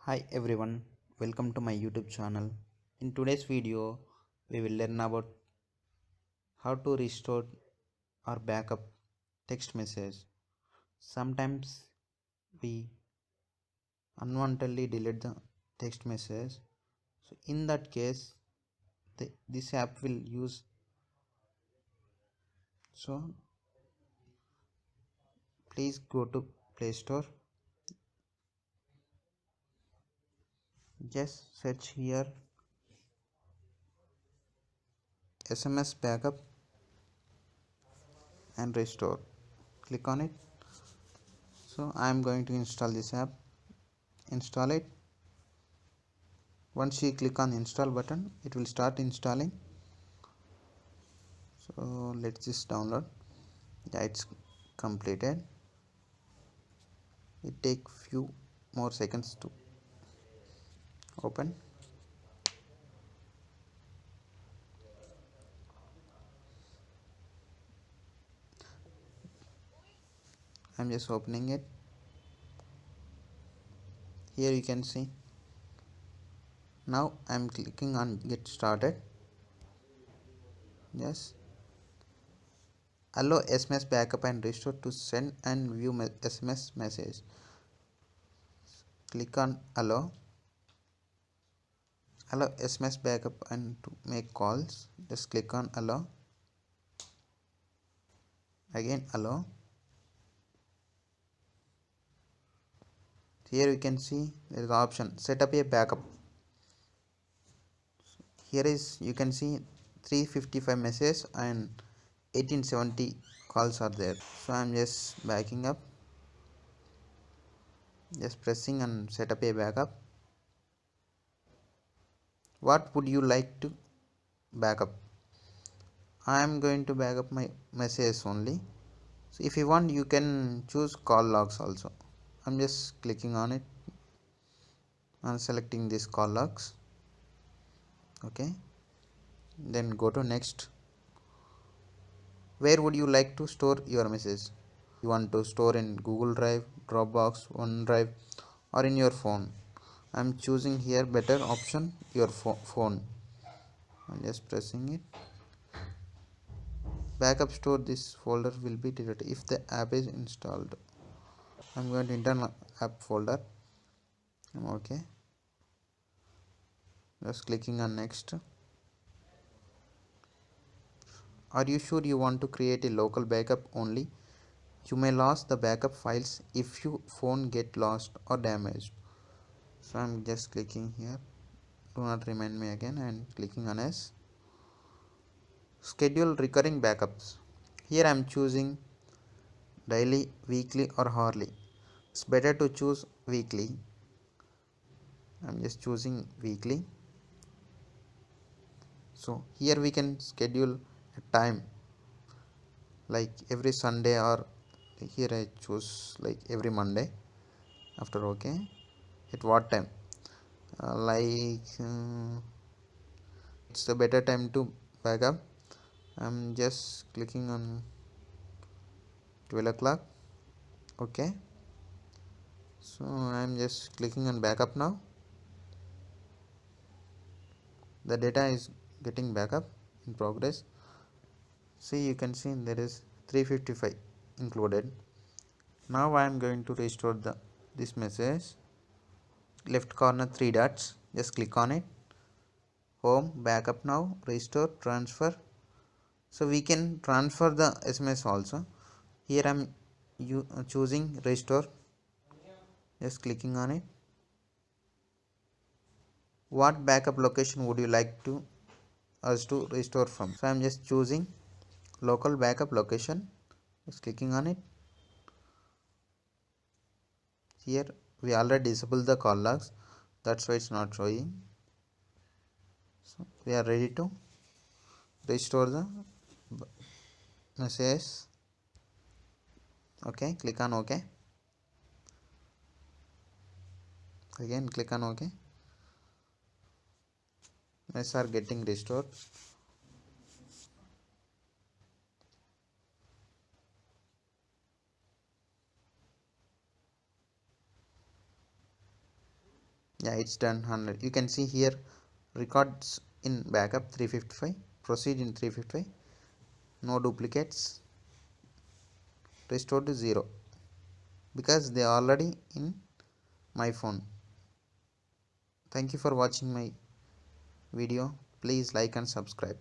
Hi everyone, welcome to my YouTube channel. In today's video, we will learn about how to restore or backup text message. Sometimes we unwantedly delete the text message. So in that case, this app will use. So please go to Play Store. Just search here SMS backup and restore. Click on it. So I am going to install this app. Install it. Once you click on install button, it will start installing. So let's just download. Yeah, it's completed. It take few more seconds to open. I'm just opening it. Here you can see. Now I'm clicking on get started. Yes. Allow SMS backup and restore to send and view SMS message. Click on allow. Allow SMS backup and to make calls. Just click on allow. Again allow. Here you can see there is the option set up a backup. Here is you can see 355 messages and 1870 calls are there. So I'm just backing up, just pressing and set up a backup. What would you like to backup? I am going to backup my messages only. So if you want, you can choose call logs also. I'm just clicking on it and selecting this call logs. Okay, then go to next. Where would you like to store your message? You want to store in Google Drive, Dropbox, OneDrive, or in your phone? I'm choosing here better option, your phone. I'm just pressing it. Backup store, this folder will be deleted if the app is installed. I'm going to internal app folder. Okay, just clicking on next. Are you sure you want to create a local backup only? You may lose the backup files if your phone get lost or damaged. So I'm just clicking here, do not remind me again, and clicking on S. Schedule recurring backups. Here I'm choosing daily, weekly, or hourly. It's better to choose weekly. I'm just choosing weekly. So here we can schedule a time like every Sunday, or here I choose like every Monday. After okay, at what time? It's a better time to back up. I'm just clicking on 12 o'clock. Okay, so I'm just clicking on backup now. The data is getting backup in progress. See, you can see there is 355 included. Now I am going to restore this message. Left corner 3 dots, just click on it. Home, backup now, restore, transfer. So we can transfer the SMS also. Here I am choosing restore, just clicking on it. What backup location would you like to us to restore from? So I am just choosing local backup location, just clicking on it. Here we already disabled the call logs, that's why it's not showing. So we are ready to restore the message. Okay, click on OK. Again click on OK. Messages are getting restored. Yeah, it's done 100. You can see here records in backup 355, proceed in 355, no duplicates, restore to 0 because they are already in my phone. Thank you for watching my video. Please like and subscribe.